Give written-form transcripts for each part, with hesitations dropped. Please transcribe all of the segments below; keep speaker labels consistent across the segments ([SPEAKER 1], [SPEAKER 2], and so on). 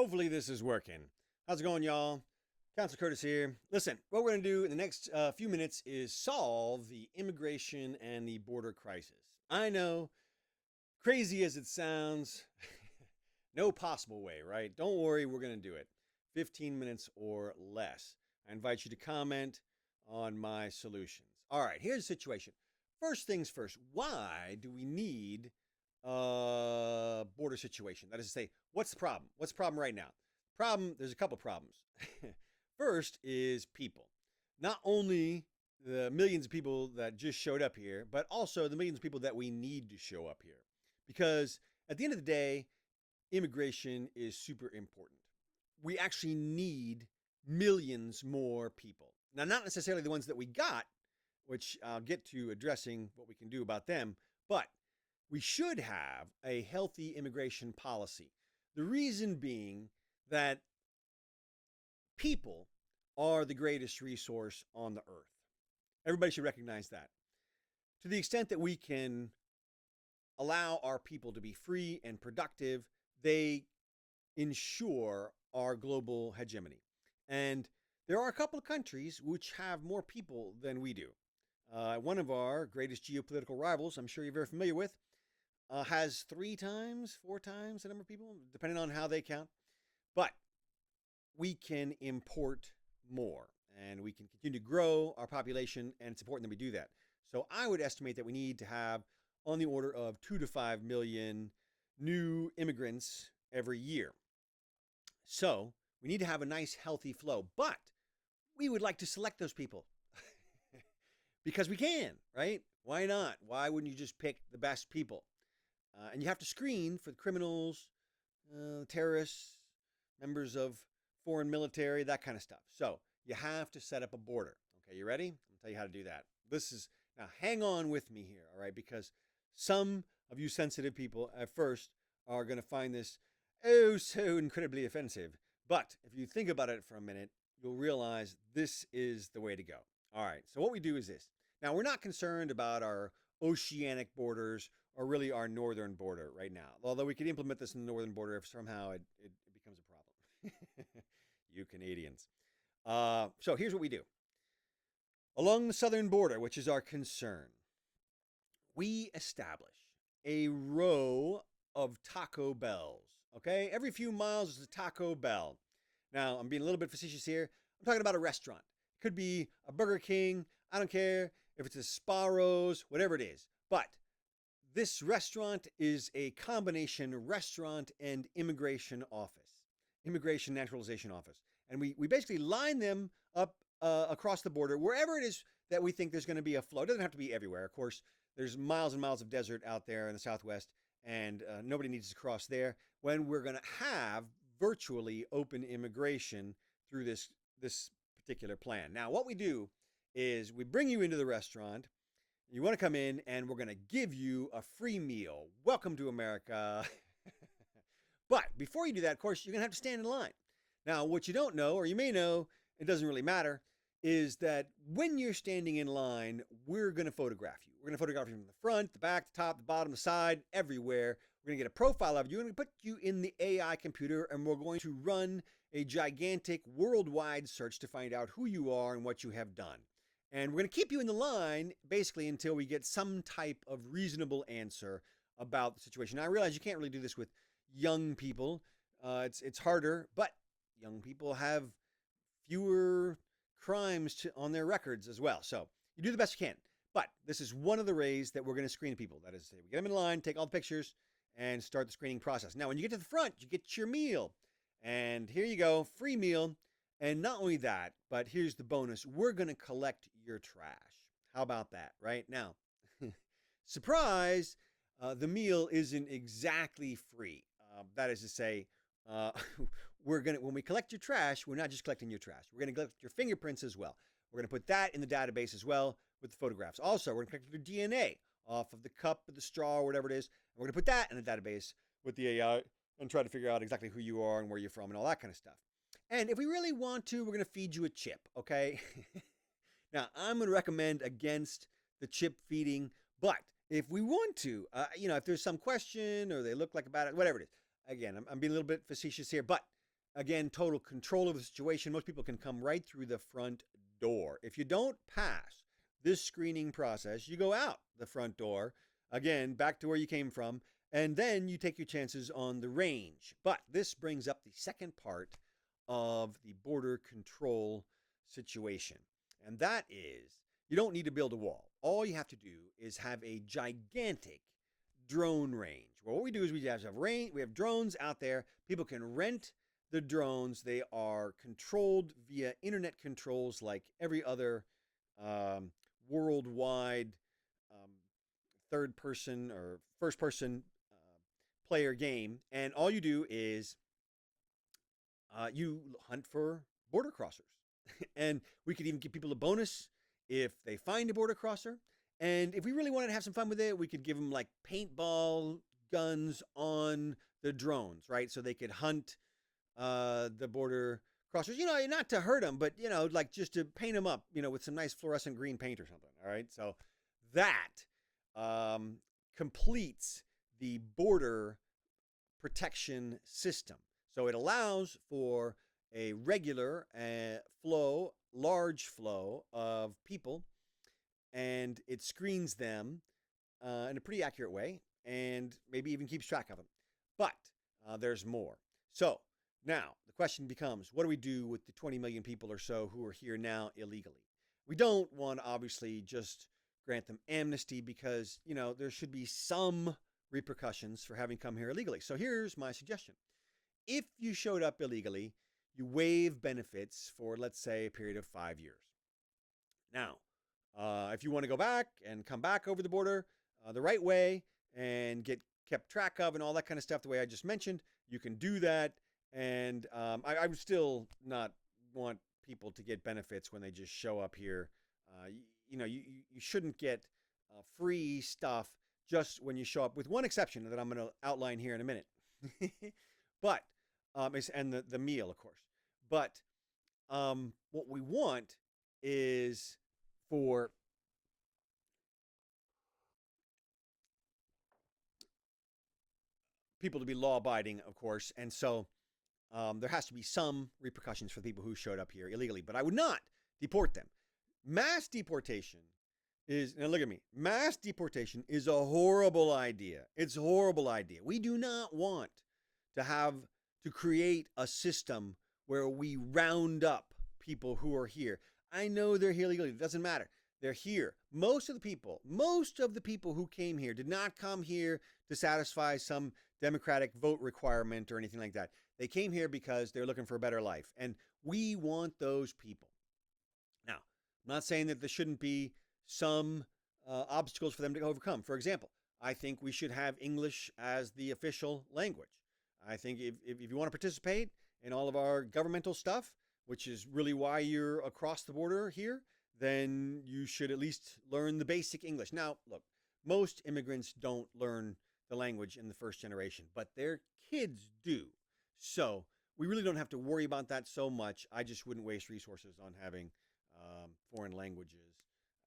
[SPEAKER 1] Hopefully this is working. How's it going, y'all? Counselor Curtis here. Listen, what we're going to do in the next few minutes is solve the immigration and the border crisis. I know, crazy as it sounds, no possible way, right? Don't worry, we're going to do it. 15 minutes or less. I invite you to comment on my solutions. All right, here's the situation. First things first, why do we need a border situation? That is to say, what's the problem? What's the problem right now? There's a couple problems. First is people. Not only the millions of people that just showed up here, but also the millions of people that we need to show up here. Because at the end of the day, immigration is super important. We actually need millions more people. Now, not necessarily the ones that we got, which I'll get to addressing what we can do about them, but we should have a healthy immigration policy. The reason being that people are the greatest resource on the earth. Everybody should recognize that. To the extent that we can allow our people to be free and productive, they ensure our global hegemony. And there are a couple of countries which have more people than we do. One of our greatest geopolitical rivals, I'm sure you're very familiar with, has 3 times, 4 times the number of people, depending on how they count. But we can import more, and we can continue to grow our population, and it's important that we do that. So I would estimate that we need to have on the order of 2 to 5 million new immigrants every year. So we need to have a nice, healthy flow, but we would like to select those people because we can, right? Why not? Why wouldn't you just pick the best people? And you have to screen for the criminals, terrorists, members of foreign military, that kind of stuff. So you have to set up a border. Okay, you ready? I'll tell you how to do that. Now hang on with me here, all right? Because some of you sensitive people at first are going to find this so incredibly offensive. But if you think about it for a minute, you'll realize this is the way to go. All right, so what we do is this. Now, we're not concerned about our oceanic borders or really our northern border right now. Although we could implement this in the northern border if somehow it becomes a problem. You Canadians. So here's what we do. Along the southern border, which is our concern, we establish a row of Taco Bells. Okay? Every few miles is a Taco Bell. Now, I'm being a little bit facetious here. I'm talking about a restaurant. It could be a Burger King. I don't care if it's a Sparrows, whatever it is. But this restaurant is a combination restaurant and immigration office, immigration naturalization office. And we basically line them up across the border, wherever it is that we think there's going to be a flow. It doesn't have to be everywhere. Of course, there's miles and miles of desert out there in the Southwest, and nobody needs to cross there. When we're going to have virtually open immigration through this particular plan. Now, what we do is we bring you into the restaurant. You want to come in, and we're going to give you a free meal. Welcome to America. But before you do that, of course, you're going to have to stand in line. Now, what you don't know, or you may know, it doesn't really matter, is that when you're standing in line, we're going to photograph you. We're going to photograph you from the front, the back, the top, the bottom, the side, everywhere. We're going to get a profile of you. We're going to put you in the AI computer, and we're going to run a gigantic worldwide search to find out who you are and what you have done. And we're going to keep you in the line basically until we get some type of reasonable answer about the situation. Now, I realize you can't really do this with young people. It's harder, but young people have fewer crimes on their records as well. So you do the best you can. But this is one of the ways that we're going to screen people. That is, we get them in line, take all the pictures, and start the screening process. Now, when you get to the front, you get your meal. And here you go, free meal. And not only that, but here's the bonus. We're going to collect your trash. How about that, right? Now, surprise, the meal isn't exactly free. That is to say, when we collect your trash, we're not just collecting your trash. We're going to collect your fingerprints as well. We're going to put that in the database as well with the photographs. Also, we're going to collect your DNA off of the cup or the straw or whatever it is. And we're going to put that in the database with the AI and try to figure out exactly who you are and where you're from and all that kind of stuff. And if we really want to, we're going to feed you a chip, okay? Now, I'm going to recommend against the chip feeding, but if we want to, if there's some question or they look like about it, whatever it is. Again, I'm being a little bit facetious here, but again, total control of the situation. Most people can come right through the front door. If you don't pass this screening process, you go out the front door, again, back to where you came from, and then you take your chances on the range. But this brings up the second part of the border control situation, and that is you don't need to build a wall. All you have to do is have a gigantic drone range. Well, what we do is we have drones out there. People can rent the drones. They are controlled via internet controls like every other worldwide um, third person or first person player game. And all you do is you hunt for border crossers. And we could even give people a bonus if they find a border crosser. And if we really wanted to have some fun with it, we could give them like paintball guns on the drones, right? So they could hunt the border crossers, not to hurt them, but, like just to paint them up, with some nice fluorescent green paint or something. All right. So that completes the border protection system. So it allows for a regular large flow of people, and it screens them in a pretty accurate way and maybe even keeps track of them. But there's more. So now the question becomes, what do we do with the 20 million people or so who are here now illegally? We don't want to obviously just grant them amnesty because, there should be some repercussions for having come here illegally. So here's my suggestion. If you showed up illegally, you waive benefits for, let's say, a period of 5 years. Now, if you want to go back and come back over the border the right way and get kept track of and all that kind of stuff the way I just mentioned, you can do that. And I would still not want people to get benefits when they just show up here. You shouldn't get free stuff just when you show up, with one exception that I'm going to outline here in a minute. But and the meal, of course. But what we want is for people to be law-abiding, of course, and so there has to be some repercussions for the people who showed up here illegally. But I would not deport them. Mass deportation is, now look at me, mass deportation is a horrible idea. It's a horrible idea. We do not want to create a system where we round up people who are here. I know they're here illegally. It doesn't matter. They're here. Most of the people who came here did not come here to satisfy some democratic vote requirement or anything like that. They came here because they're looking for a better life. And we want those people. Now, I'm not saying that there shouldn't be some obstacles for them to overcome. For example, I think we should have English as the official language. I think if you want to participate in all of our governmental stuff, which is really why you're across the border here, then you should at least learn the basic English. Now, look, most immigrants don't learn the language in the first generation, but their kids do. So we really don't have to worry about that so much. I just wouldn't waste resources on having foreign languages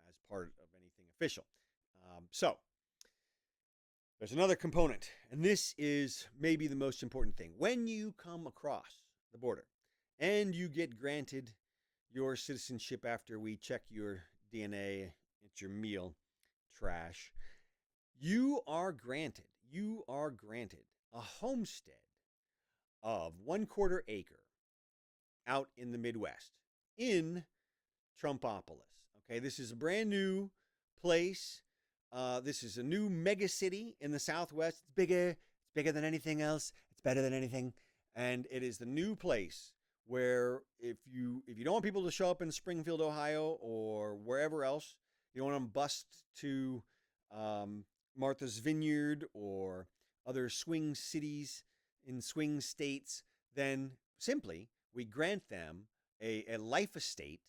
[SPEAKER 1] as part of anything official. So there's another component, and this is maybe the most important thing. When you come across the border and you get granted your citizenship after we check your DNA at your meal trash, you are granted a homestead of 1/4 acre out in the Midwest in Trumpopolis. Okay, this is a brand new place. This is a new megacity in the Southwest. It's bigger than anything else. It's better than anything. And it is the new place where if you don't want people to show up in Springfield, Ohio, or wherever else, you don't want them bust to Martha's Vineyard or other swing cities in swing states, then simply we grant them a life estate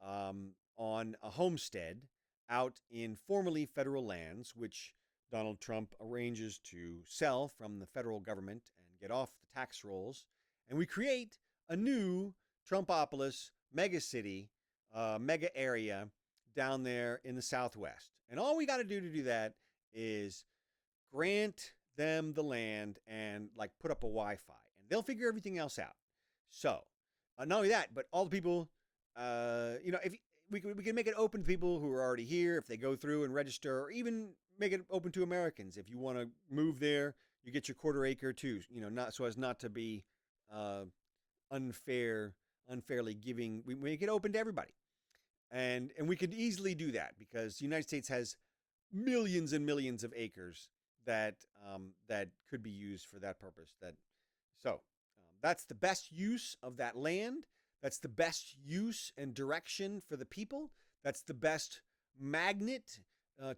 [SPEAKER 1] on a homestead out in formerly federal lands, which Donald Trump arranges to sell from the federal government and get off the tax rolls. And we create a new Trumpopolis megacity, mega area down there in the Southwest. And all we got to do that is grant them the land and like put up a Wi-Fi, and they'll figure everything else out. So, not only that, but all the people, if we can make it open to people who are already here if they go through and register, or even make it open to Americans if you want to move there. You get your quarter acre too. Not so as not to be uh, unfairly giving. We make it open to everybody, and we could easily do that because the United States has millions and millions of acres that could be used for that purpose. That's the best use of that land. That's the best use and direction for the people. That's the best magnet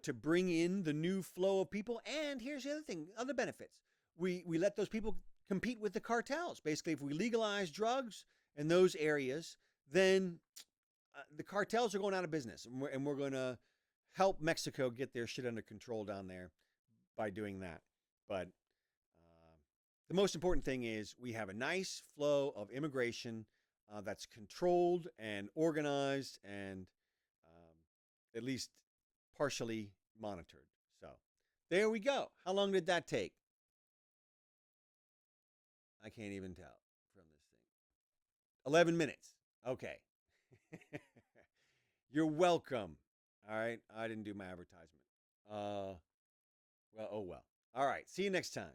[SPEAKER 1] to bring in the new flow of people. And here's the other thing: other benefits. We let those people compete with the cartels. Basically, if we legalize drugs in those areas, then the cartels are going out of business, and we're going to help Mexico get their shit under control down there by doing that. But the most important thing is we have a nice flow of immigration that's controlled and organized and at least partially monitored. So there we go. How long did that take? I can't even tell from this thing. 11 minutes. Okay. You're welcome. All right. I didn't do my advertisement. Well, oh well. All right. See you next time.